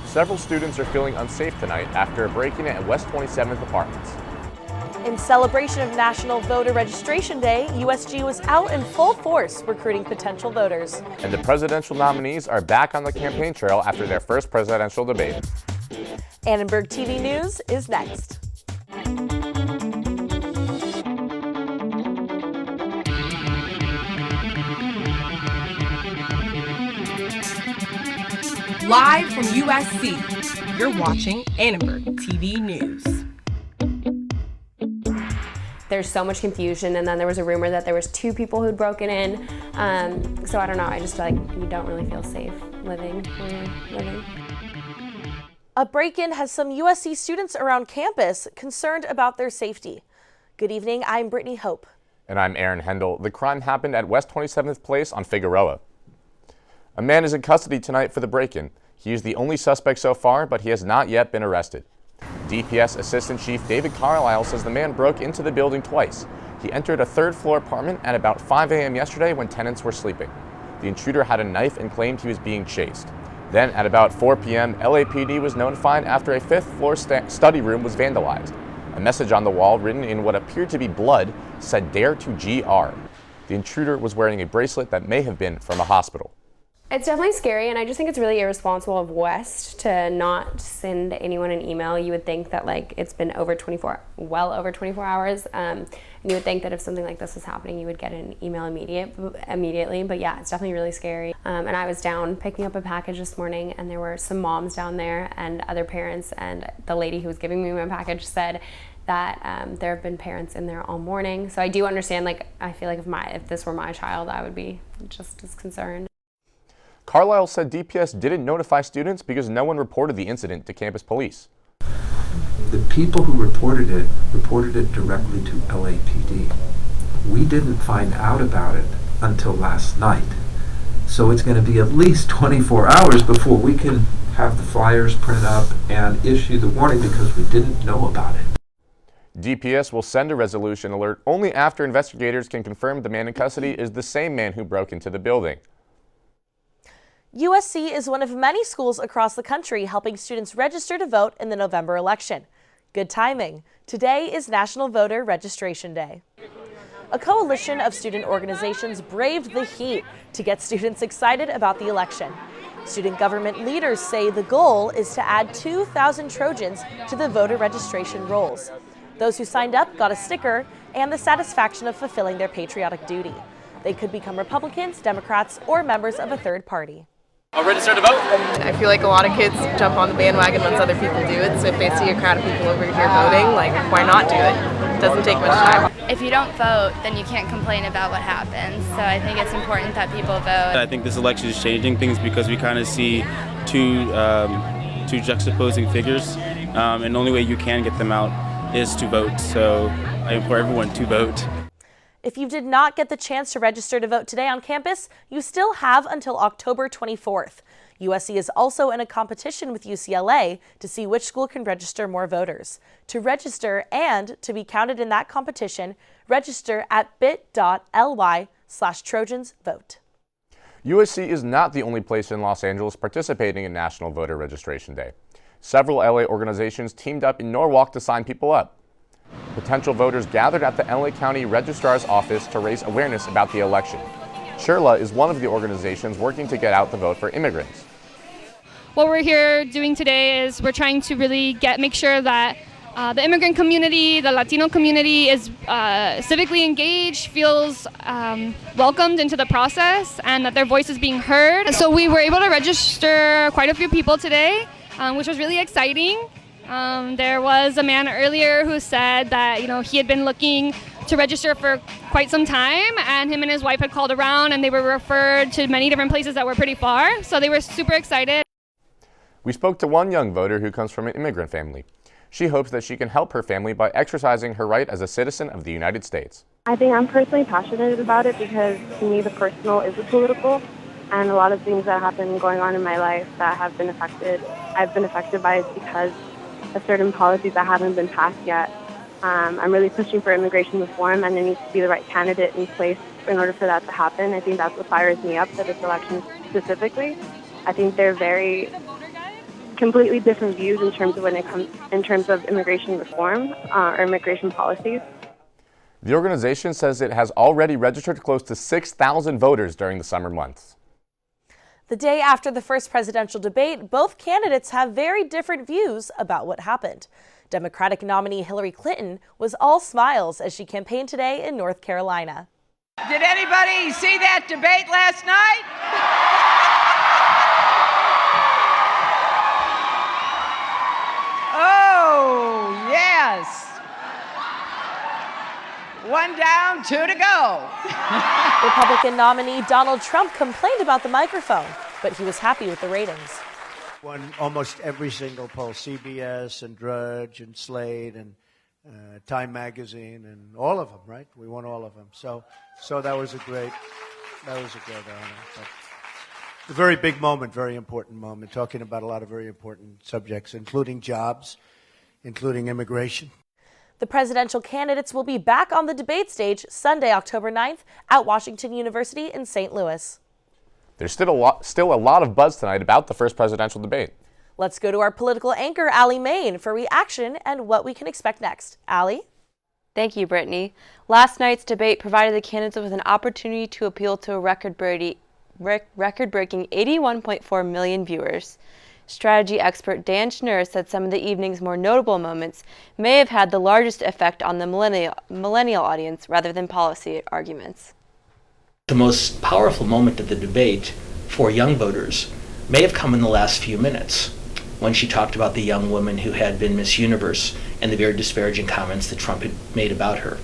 Several students are feeling unsafe tonight after a break-in at West 27th Apartments. In celebration of National Voter Registration Day, USG was out in full force recruiting potential voters. And the presidential nominees are back on the campaign trail after their first presidential debate. Annenberg TV News is next. Live from USC, you're watching Annenberg TV News. There's so much confusion, and then there was a rumor that there was 2 people who'd broken in. So I don't know, I just feel like you don't really feel safe living where you're living. A break-in has some USC students around campus concerned about their safety. Good evening, I'm Brittany Hope. And I'm Aaron Hendel. The crime happened at West 27th Place on Figueroa. A man is in custody tonight for the break-in. He is the only suspect so far, but he has not yet been arrested. DPS Assistant Chief David Carlisle says the man broke into the building twice. He entered a third-floor apartment at about 5 a.m. yesterday when tenants were sleeping. The intruder had a knife and claimed he was being chased. Then, at about 4 p.m., LAPD was notified after a fifth-floor study room was vandalized. A message on the wall, written in what appeared to be blood, said "Dare to GR." The intruder was wearing a bracelet that may have been from a hospital. It's definitely scary, and I just think it's really irresponsible of West to not send anyone an email. You would think that it's been well over 24 hours, and you would think that if something like this was happening, you would get an email immediately. But yeah, it's definitely really scary. And I was down picking up a package this morning, and there were some moms down there and other parents, and the lady who was giving me my package said that there have been parents in there all morning. So I do understand. I feel like if this were my child, I would be just as concerned. Carlisle said DPS didn't notify students because no one reported the incident to campus police. The people who reported it directly to LAPD. We didn't find out about it until last night. So it's going to be at least 24 hours before we can have the flyers printed up and issue the warning because we didn't know about it. DPS will send a resolution alert only after investigators can confirm the man in custody is the same man who broke into the building. USC is one of many schools across the country helping students register to vote in the November election. Good timing. Today is National Voter Registration Day. A coalition of student organizations braved the heat to get students excited about the election. Student government leaders say the goal is to add 2,000 Trojans to the voter registration rolls. Those who signed up got a sticker and the satisfaction of fulfilling their patriotic duty. They could become Republicans, Democrats, or members of a third party. I'll register to vote. I feel like a lot of kids jump on the bandwagon once other people do it, so if they see a crowd of people over here voting, why not do it? It doesn't take much time. If you don't vote, then you can't complain about what happens, so I think it's important that people vote. I think this election is changing things because we kind of see two juxtaposing figures, and the only way you can get them out is to vote, so I implore everyone to vote. If you did not get the chance to register to vote today on campus, you still have until October 24th. USC is also in a competition with UCLA to see which school can register more voters. To register and to be counted in that competition, register at bit.ly/TrojansVote. USC is not the only place in Los Angeles participating in National Voter Registration Day. Several LA organizations teamed up in Norwalk to sign people up. Potential voters gathered at the LA County Registrar's office to raise awareness about the election. Shirla is one of the organizations working to get out the vote for immigrants. What we're here doing today is we're trying to really make sure that the immigrant community, the Latino community is civically engaged, feels welcomed into the process, and that their voice is being heard. So we were able to register quite a few people today, which was really exciting. There was a man earlier who said that he had been looking to register for quite some time, and him and his wife had called around and they were referred to many different places that were pretty far, so they were super excited. We spoke to one young voter who comes from an immigrant family. She hopes that she can help her family by exercising her right as a citizen of the United States. I think I'm personally passionate about it because to me the personal is the political, and a lot of things that have been going on in my life that I've been affected by it because of certain policies that haven't been passed yet. I'm really pushing for immigration reform, and there needs to be the right candidate in place in order for that to happen. I think that's what fires me up for this election specifically. I think they're very completely different views in terms of immigration reform or immigration policies. The organization says it has already registered close to 6,000 voters during the summer months. The day after the first presidential debate, both candidates have very different views about what happened. Democratic nominee Hillary Clinton was all smiles as she campaigned today in North Carolina. Did anybody see that debate last night? Oh, yes. One down, two to go. Republican nominee Donald Trump complained about the microphone, but he was happy with the ratings. Won almost every single poll, CBS and Drudge and Slate and Time Magazine and all of them, right? We won all of them. So that was a great honor. But a very big moment, very important moment, talking about a lot of very important subjects, including jobs, including immigration. The presidential candidates will be back on the debate stage Sunday, October 9th at Washington University in St. Louis. There's still a lot of buzz tonight about the first presidential debate. Let's go to our political anchor, Allie Main, for reaction and what we can expect next. Allie? Thank you, Brittany. Last night's debate provided the candidates with an opportunity to appeal to a record-breaking 81.4 million viewers. Strategy expert Dan Schnur said some of the evening's more notable moments may have had the largest effect on the millennial audience rather than policy arguments. The most powerful moment of the debate for young voters may have come in the last few minutes, when she talked about the young woman who had been Miss Universe and the very disparaging comments that Trump had made about her.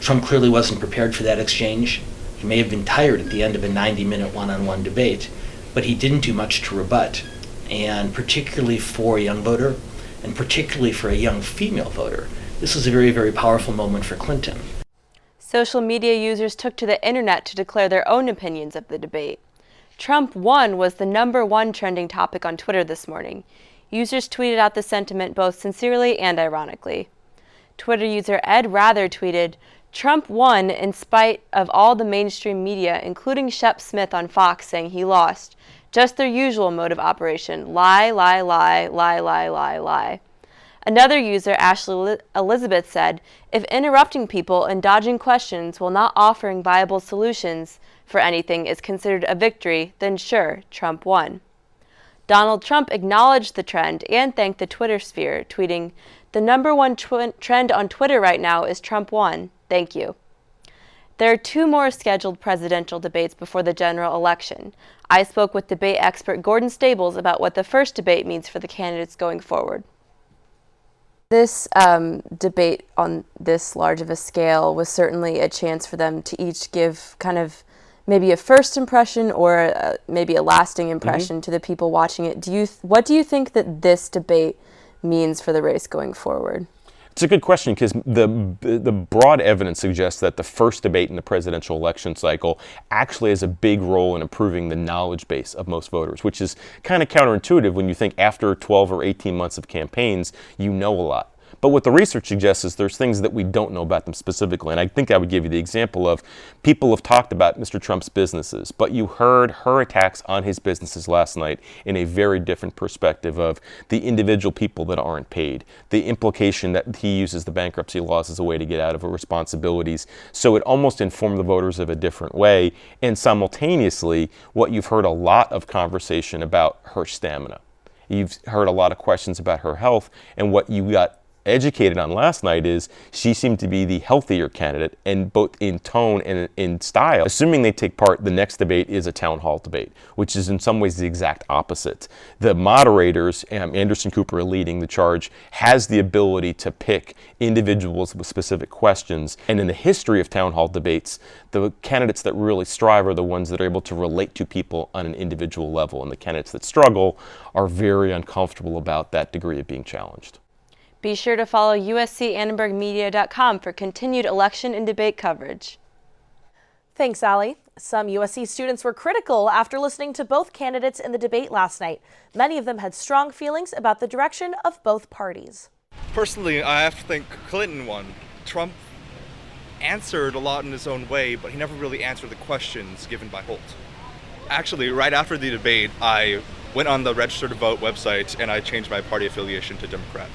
Trump clearly wasn't prepared for that exchange. He may have been tired at the end of a 90-minute one-on-one debate, but he didn't do much to rebut. And particularly for a young voter, and particularly for a young female voter, this was a very, very powerful moment for Clinton. Social media users took to the internet to declare their own opinions of the debate. Trump won was the #1 trending topic on Twitter this morning. Users tweeted out the sentiment both sincerely and ironically. Twitter user Ed Rather tweeted, "Trump won in spite of all the mainstream media, including Shep Smith on Fox saying he lost. Just their usual mode of operation. Lie, lie, lie, lie, lie, lie, lie." Another user, Ashley Elizabeth, said, "If interrupting people and dodging questions while not offering viable solutions for anything is considered a victory, then sure, Trump won." Donald Trump acknowledged the trend and thanked the Twitter sphere, tweeting, "The #1 trend on Twitter right now is Trump won. Thank you." There are 2 more scheduled presidential debates before the general election. I spoke with debate expert Gordon Stables about what the first debate means for the candidates going forward. This debate on this large of a scale was certainly a chance for them to each give kind of maybe a first impression or maybe a lasting impression to the people watching it. What do you think that this debate means for the race going forward? It's a good question because the broad evidence suggests that the first debate in the presidential election cycle actually has a big role in improving the knowledge base of most voters, which is kind of counterintuitive when you think after 12 or 18 months of campaigns, you know a lot. But what the research suggests is there's things that we don't know about them specifically. And I think I would give you the example of people have talked about Mr. Trump's businesses, but you heard her attacks on his businesses last night in a very different perspective of the individual people that aren't paid, the implication that he uses the bankruptcy laws as a way to get out of responsibilities. So it almost informed the voters of a different way. And simultaneously, what you've heard a lot of conversation about her stamina. You've heard a lot of questions about her health, and what you got educated on last night is she seemed to be the healthier candidate, and both in tone and in style. Assuming they take part, the next debate is a town hall debate, which is in some ways the exact opposite. The moderators, Anderson Cooper leading the charge, has the ability to pick individuals with specific questions. And in the history of town hall debates, the candidates that really strive are the ones that are able to relate to people on an individual level, and the candidates that struggle are very uncomfortable about that degree of being challenged. Be sure to follow USCAnnenbergmedia.com for continued election and debate coverage. Thanks, Allie. Some USC students were critical after listening to both candidates in the debate last night. Many of them had strong feelings about the direction of both parties. Personally, I have to think Clinton won. Trump answered a lot in his own way, but he never really answered the questions given by Holt. Actually, right after the debate, I went on the Register to Vote website and I changed my party affiliation to Democrat.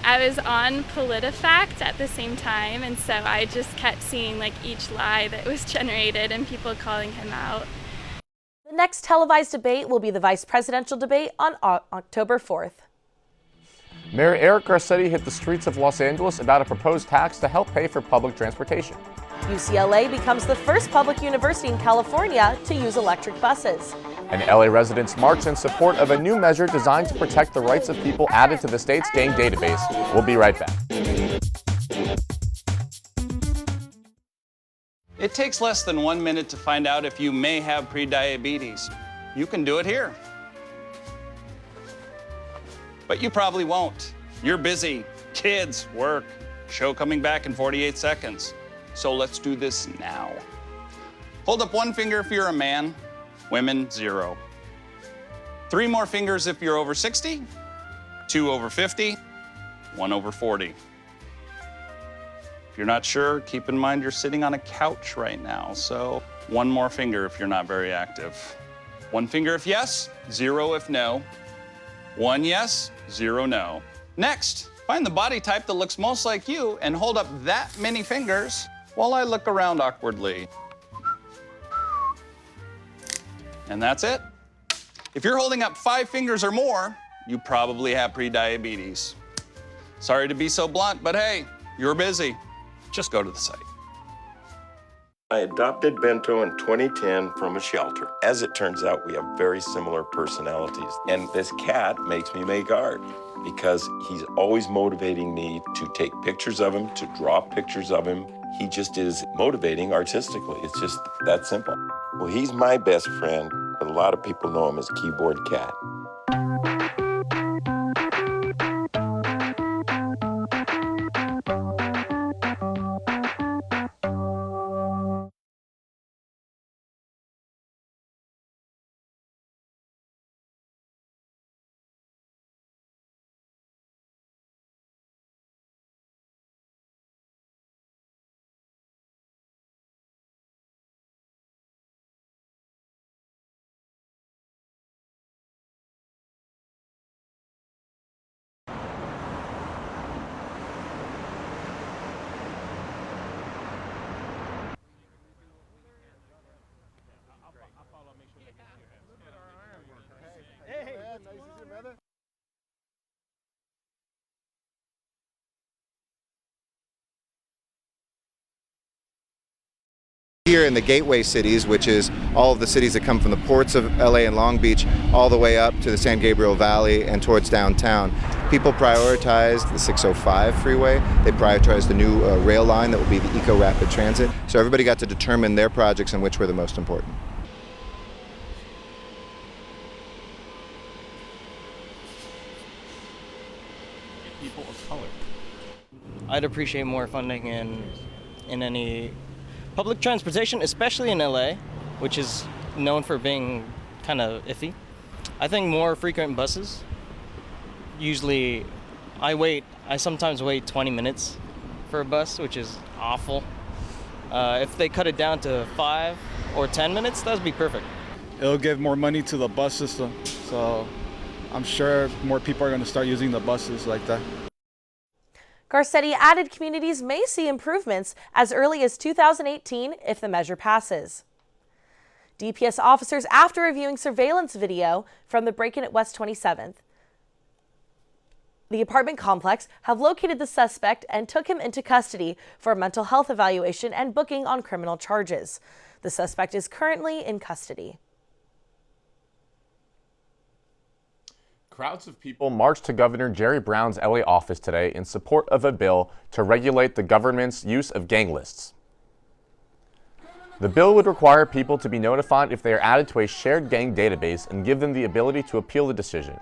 I was on PolitiFact at the same time, and so I just kept seeing like each lie that was generated and people calling him out. The next televised debate will be the vice presidential debate on October 4th. Mayor Eric Garcetti hit the streets of Los Angeles about a proposed tax to help pay for public transportation. UCLA becomes the first public university in California to use electric buses. And LA residents marched in support of a new measure designed to protect the rights of people added to the state's gang database. We'll be right back. It takes less than 1 minute to find out if you may have prediabetes. You can do it here. But you probably won't. You're busy. Kids, work, show coming back in 48 seconds. So let's do this now. Hold up one finger if you're a man. Women, 0. 3 more fingers if you're over 60, 2 over 50, 1 over 40. If you're not sure, keep in mind you're sitting on a couch right now, so 1 more finger if you're not very active. 1 finger if yes, 0 if no. 1 yes, 0 no. Next, find the body type that looks most like you and hold up that many fingers while I look around awkwardly. And that's it. If you're holding up 5 fingers or more, you probably have prediabetes. Sorry to be so blunt, but hey, you're busy. Just go to the site. I adopted Bento in 2010 from a shelter. As it turns out, we have very similar personalities. And this cat makes me make art because he's always motivating me to take pictures of him, to draw pictures of him. He just is motivating artistically. It's just that simple. Well, he's my best friend, but a lot of people know him as Keyboard Cat. Here in the gateway cities, which is all of the cities that come from the ports of LA and Long Beach all the way up to the San Gabriel Valley and towards downtown, people prioritized the 605 freeway. They prioritized the new rail line that will be the Eco Rapid Transit. So everybody got to determine their projects and which were the most important. People of color. I'd appreciate more funding in any public transportation, especially in LA, which is known for being kind of iffy. I think more frequent buses. Usually, I sometimes wait 20 minutes for a bus, which is awful. If they cut it down to 5 or 10 minutes, that'd be perfect. It'll give more money to the bus system, so I'm sure more people are going to start using the buses like that. Garcetti added communities may see improvements as early as 2018 if the measure passes. DPS officers, after reviewing surveillance video from the break-in at West 27th, the apartment complex, have located the suspect and took him into custody for a mental health evaluation and booking on criminal charges. The suspect is currently in custody. Crowds of people marched to Governor Jerry Brown's LA office today in support of a bill to regulate the government's use of gang lists. The bill would require people to be notified if they are added to a shared gang database and give them the ability to appeal the decision.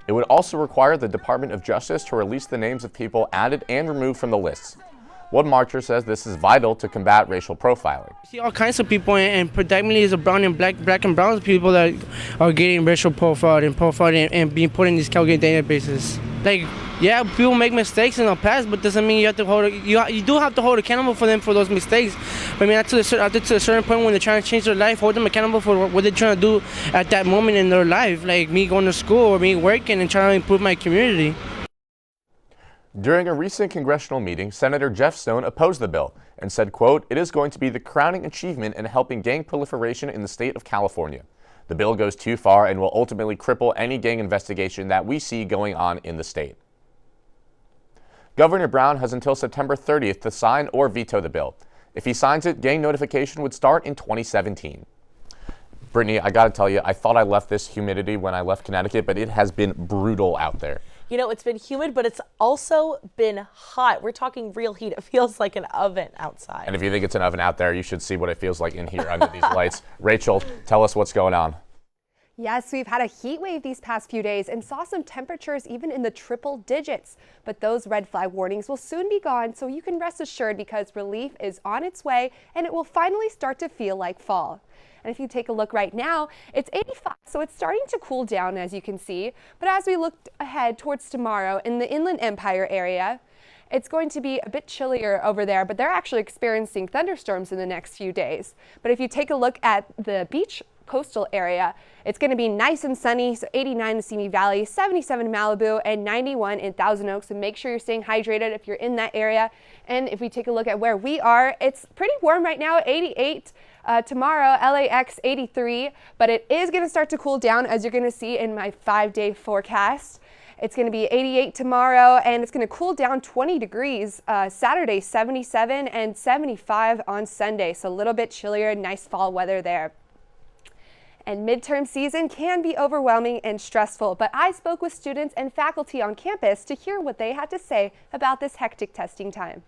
It would also require the Department of Justice to release the names of people added and removed from the lists. One marcher says this is vital to combat racial profiling. See all kinds of people, and predominantly it's brown and black and brown people that are getting racial profiled and being put in these Calgary databases. Like yeah, people make mistakes in the past, but doesn't mean you have to you do have to hold accountable for them for those mistakes. But I mean, to a certain point when they're trying to change their life, hold them accountable for what they're trying to do at that moment in their life, like me going to school or me working and trying to improve my community. During a recent congressional meeting, Senator Jeff Stone opposed the bill and said, quote, "It is going to be the crowning achievement in helping gang proliferation in the state of California. The bill goes too far and will ultimately cripple any gang investigation that we see going on in the state." Governor Brown has until September 30th to sign or veto the bill. If he signs it, gang notification would start in 2017. Brittany, I gotta tell you, I thought I left this humidity when I left Connecticut, but it has been brutal out there. You know, it's been humid, but it's also been hot. We're talking real heat. It feels like an oven outside. And if you think it's an oven out there, you should see what it feels like in here under these lights. Rachel, tell us what's going on. Yes, we've had a heat wave these past few days and saw some temperatures even in the triple digits. But those red flag warnings will soon be gone, so you can rest assured because relief is on its way and it will finally start to feel like fall. And if you take a look right now, it's 85, so it's starting to cool down, as you can see. But as we look ahead towards tomorrow in the Inland Empire area, it's going to be a bit chillier over there, but they're actually experiencing thunderstorms in the next few days. But if you take a look at the beach coastal area, it's going to be nice and sunny, so 89 in the Simi Valley, 77 in Malibu, and 91 in Thousand Oaks. So make sure you're staying hydrated if you're in that area. And if we take a look at where we are, it's pretty warm right now, 88. Tomorrow, LAX 83, but it is going to start to cool down, as you're going to see in my 5-day forecast. It's going to be 88 tomorrow, and it's going to cool down 20 degrees Saturday, 77, and 75 on Sunday. So a little bit chillier, nice fall weather there. And midterm season can be overwhelming and stressful, but I spoke with students and faculty on campus to hear what they had to say about this hectic testing time.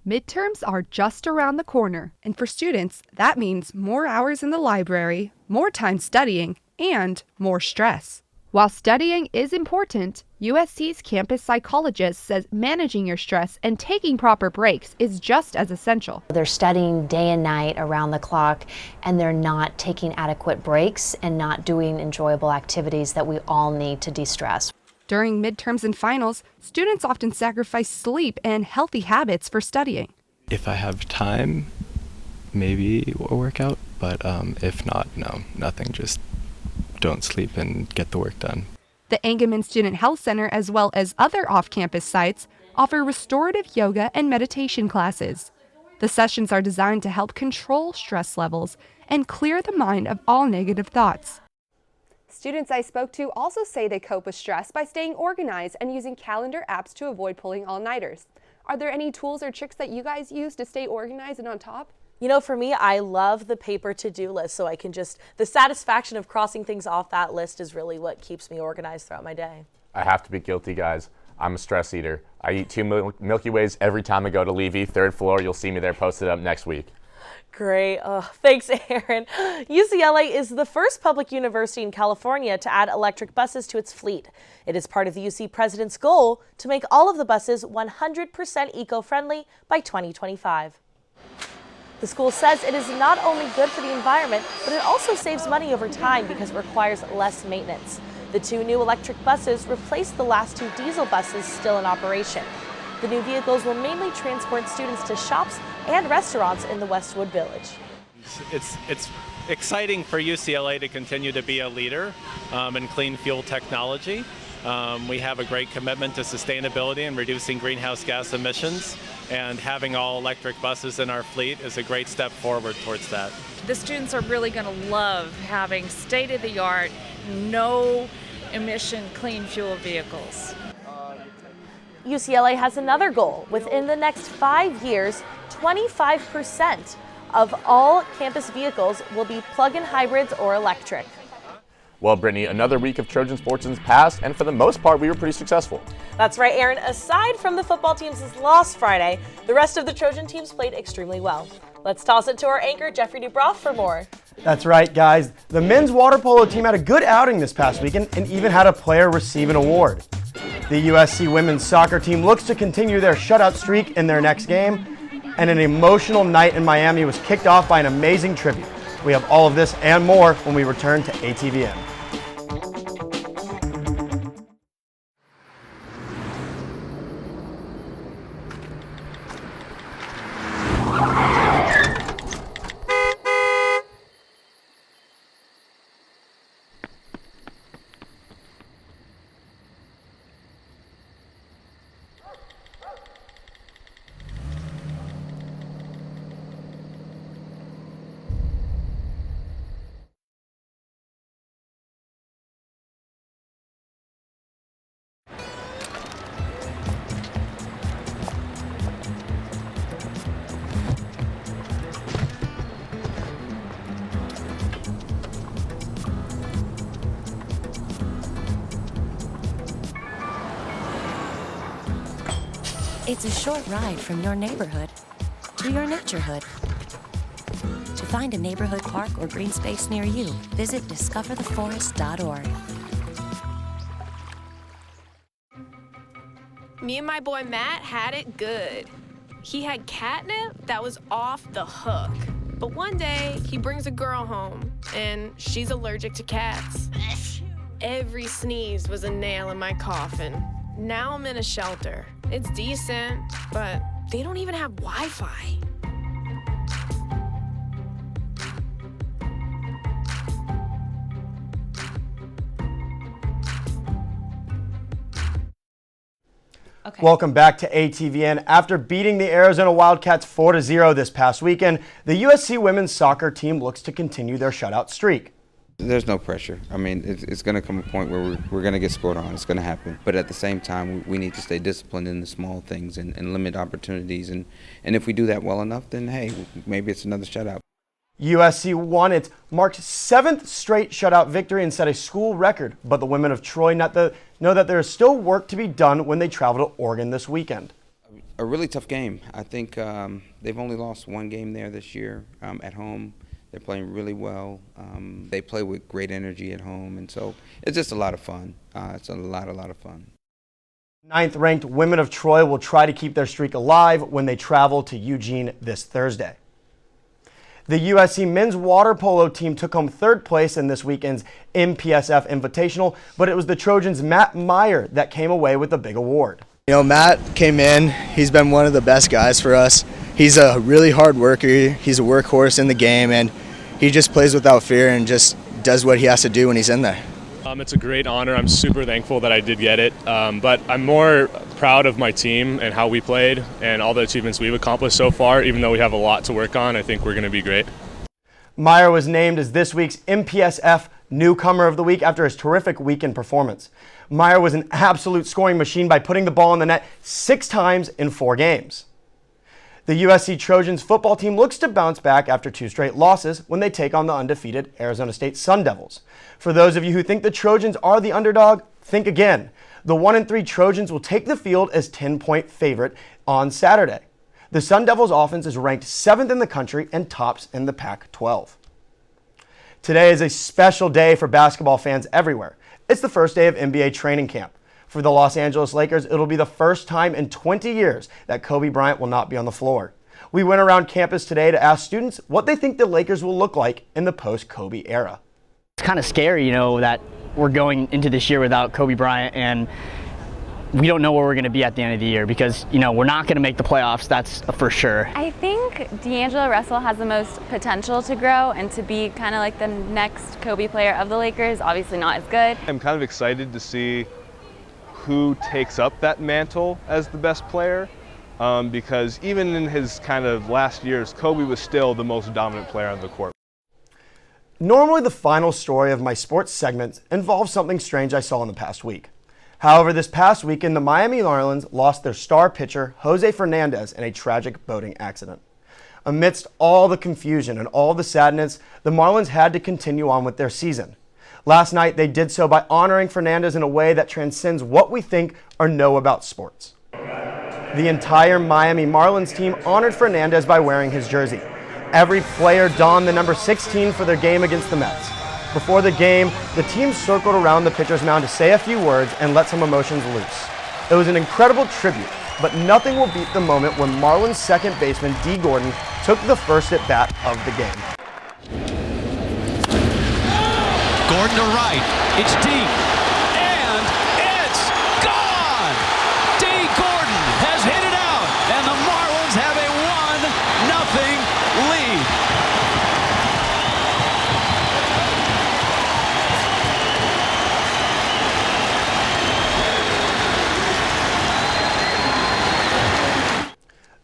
Midterms are just around the corner, and for students, that means more hours in the library, more time studying, and more stress. While studying is important, USC's campus psychologist says managing your stress and taking proper breaks is just as essential. They're studying day and night around the clock, and they're not taking adequate breaks and not doing enjoyable activities that we all need to de-stress. During midterms and finals, students often sacrifice sleep and healthy habits for studying. If I have time, maybe a workout, but if not, no, nothing. Just don't sleep and get the work done. The Engelman Student Health Center, as well as other off-campus sites, offer restorative yoga and meditation classes. The sessions are designed to help control stress levels and clear the mind of all negative thoughts. Students I spoke to also say they cope with stress by staying organized and using calendar apps to avoid pulling all-nighters. Are there any tools or tricks that you guys use to stay organized and on top? You know, for me, I love the paper to-do list, so I can the satisfaction of crossing things off that list is really what keeps me organized throughout my day. I have to be guilty, guys. I'm a stress eater. I eat 2 Milky Ways every time I go to Levy, 3rd floor. You'll see me there posted up next week. Great. Thanks, Aaron. UCLA is the first public university in California to add electric buses to its fleet. It is part of the UC president's goal to make all of the buses 100% eco-friendly by 2025. The school says it is not only good for the environment, but it also saves money over time because it requires less maintenance. The 2 new electric buses replace the last 2 diesel buses still in operation. The new vehicles will mainly transport students to shops and restaurants in the Westwood Village. It's exciting for UCLA to continue to be a leader in clean fuel technology. We have a great commitment to sustainability and reducing greenhouse gas emissions, and having all electric buses in our fleet is a great step forward towards that. The students are really going to love having state-of-the-art, no emission clean fuel vehicles. UCLA has another goal. Within the next 5 years, 25% of all campus vehicles will be plug-in hybrids or electric. Well, Brittany, another week of Trojan sports has passed, and for the most part, we were pretty successful. That's right, Aaron. Aside from the football teams' loss Friday, the rest of the Trojan teams played extremely well. Let's toss it to our anchor, Jeffrey Dubroff, for more. That's right, guys. The men's water polo team had a good outing this past weekend and even had a player receive an award. The USC women's soccer team looks to continue their shutout streak in their next game, and an emotional night in Miami was kicked off by an amazing tribute. We have all of this and more when we return to ATVM. It's a short ride from your neighborhood to your naturehood. To find a neighborhood park or green space near you, visit discovertheforest.org. Me and my boy Matt had it good. He had catnip that was off the hook. But one day, he brings a girl home, and she's allergic to cats. Every sneeze was a nail in my coffin. Now I'm in a shelter. It's decent, but they don't even have Wi-Fi. Okay. Welcome back to ATVN. After beating the Arizona Wildcats 4-0 this past weekend, the USC women's soccer team looks to continue their shutout streak. There's no pressure. I mean, it's going to come a point where we're going to get scored on. It's going to happen. But at the same time, we need to stay disciplined in the small things and limit opportunities. And if we do that well enough, then, hey, maybe it's another shutout. USC won its marked 7th straight shutout victory and set a school record, but the women of Troy know that there is still work to be done when they travel to Oregon this weekend. A really tough game. I think they've only lost one game there this year at home. They're playing really well. They play with great energy at home, and so it's just a lot of fun. It's a lot of fun. 9th-ranked women of Troy will try to keep their streak alive when they travel to Eugene this Thursday. The USC men's water polo team took home 3rd place in this weekend's MPSF Invitational, but it was the Trojans' Matt Meyer that came away with the big award. You know, Matt came in. He's been one of the best guys for us. He's a really hard worker. He's a workhorse in the game, and he just plays without fear and just does what he has to do when he's in there. It's a great honor. I'm super thankful that I did get it, but I'm more proud of my team and how we played and all the achievements we've accomplished so far. Even though we have a lot to work on, I think we're going to be great. Meyer was named as this week's MPSF Newcomer of the Week after his terrific weekend performance. Meyer was an absolute scoring machine by putting the ball in the net 6 times in 4 games. The USC Trojans football team looks to bounce back after 2 straight losses when they take on the undefeated Arizona State Sun Devils. For those of you who think the Trojans are the underdog, think again. The 1-3 Trojans will take the field as 10-point favorite on Saturday. The Sun Devils offense is ranked 7th in the country and tops in the Pac-12. Today is a special day for basketball fans everywhere. It's the first day of NBA training camp. For the Los Angeles Lakers, it'll be the first time in 20 years that Kobe Bryant will not be on the floor. We went around campus today to ask students what they think the Lakers will look like in the post-Kobe era. It's kind of scary, you know, that we're going into this year without Kobe Bryant, and we don't know where we're going to be at the end of the year because, you know, we're not going to make the playoffs, that's for sure. I think D'Angelo Russell has the most potential to grow and to be kind of like the next Kobe player of the Lakers. Obviously not as good. I'm kind of excited to see who takes up that mantle as the best player, because even in his kind of last years, Kobe was still the most dominant player on the court. Normally the final story of my sports segments involves something strange I saw in the past week. However, this past weekend, the Miami Marlins lost their star pitcher, Jose Fernandez, in a tragic boating accident. Amidst all the confusion and all the sadness, the Marlins had to continue on with their season. Last night, they did so by honoring Fernandez in a way that transcends what we think or know about sports. The entire Miami Marlins team honored Fernandez by wearing his jersey. Every player donned the number 16 for their game against the Mets. Before the game, the team circled around the pitcher's mound to say a few words and let some emotions loose. It was an incredible tribute, but nothing will beat the moment when Marlins second baseman Dee Gordon took the first at-bat of the game. Gordon to right, it's deep, and it's gone! Dee Gordon has hit it out, and the Marlins have a 1-0 lead.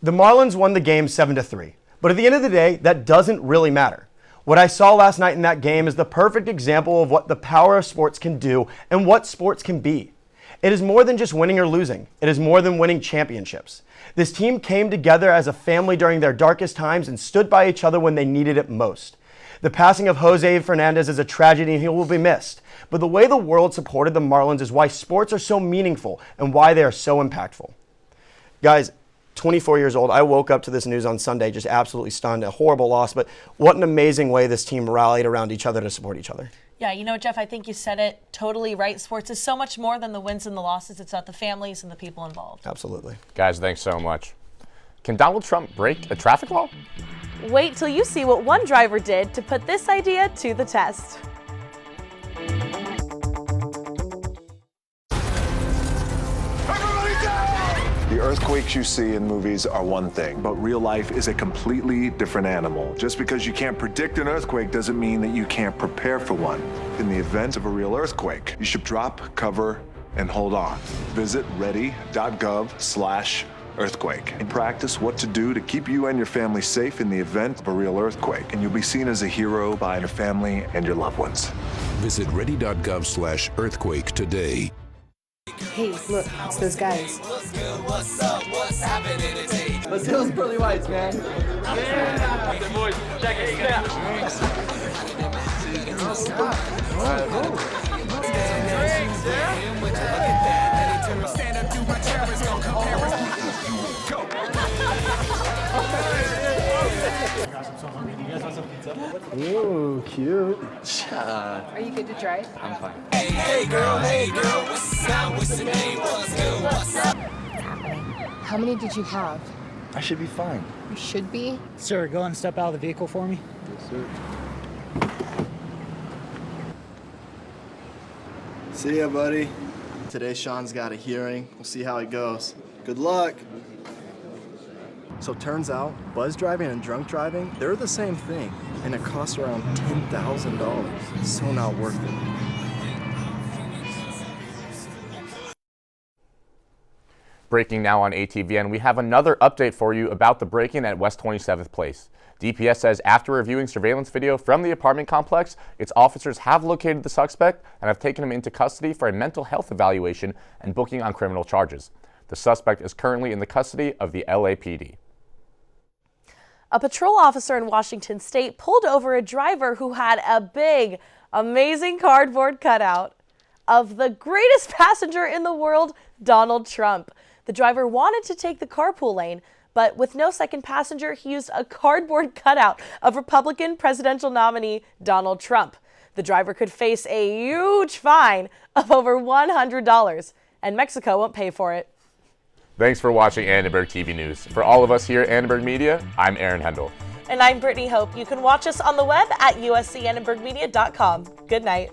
The Marlins won the game 7-3, but at the end of the day, that doesn't really matter. What I saw last night in that game is the perfect example of what the power of sports can do and what sports can be. It is more than just winning or losing. It is more than winning championships. This team came together as a family during their darkest times and stood by each other when they needed it most. The passing of Jose Fernandez is a tragedy and he will be missed. But the way the world supported the Marlins is why sports are so meaningful and why they are so impactful. Guys, 24 years old. I woke up to this news on Sunday just absolutely stunned. A horrible loss, but what an amazing way this team rallied around each other to support each other. Yeah, you know, Jeff, I think you said it totally right. Sports is so much more than the wins and the losses. It's about the families and the people involved. Absolutely. Guys, thanks so much. Can Donald Trump break a traffic law? Wait till you see what one driver did to put this idea to the test. The earthquakes you see in movies are one thing, but real life is a completely different animal. Just because you can't predict an earthquake doesn't mean that you can't prepare for one. In the event of a real earthquake, you should drop, cover, and hold on. Visit ready.gov/earthquake and practice what to do to keep you and your family safe in the event of a real earthquake. And you'll be seen as a hero by your family and your loved ones. Visit ready.gov/earthquake today. Hey, look, it's those guys. What's up? What's happening today? Let's go, Pearly Whites, man. Yeah. The boys, check it out. Stand up, do my chair is gonna compare us. Ooh, cute. Are you good to drive? I'm fine. Hey girl, what's up? What's the name? What's good? What's up? How many did you have? I should be fine. You should be. Sir, go and step out of the vehicle for me. Yes, sir. See ya, buddy. Today, Sean's got a hearing. We'll see how it goes. Good luck. So turns out, buzz driving and drunk driving, they're the same thing, and it costs around $10,000. So not worth it. Breaking now on ATVN, we have another update for you about the break-in at West 27th Place. DPS says after reviewing surveillance video from the apartment complex, its officers have located the suspect and have taken him into custody for a mental health evaluation and booking on criminal charges. The suspect is currently in the custody of the LAPD. A patrol officer in Washington State pulled over a driver who had a big, amazing cardboard cutout of the greatest passenger in the world, Donald Trump. The driver wanted to take the carpool lane, but with no second passenger, he used a cardboard cutout of Republican presidential nominee Donald Trump. The driver could face a huge fine of over $100, and Mexico won't pay for it. Thanks for watching Annenberg TV News. For all of us here at Annenberg Media, I'm Aaron Hendel. And I'm Brittany Hope. You can watch us on the web at uscannenbergmedia.com. Good night.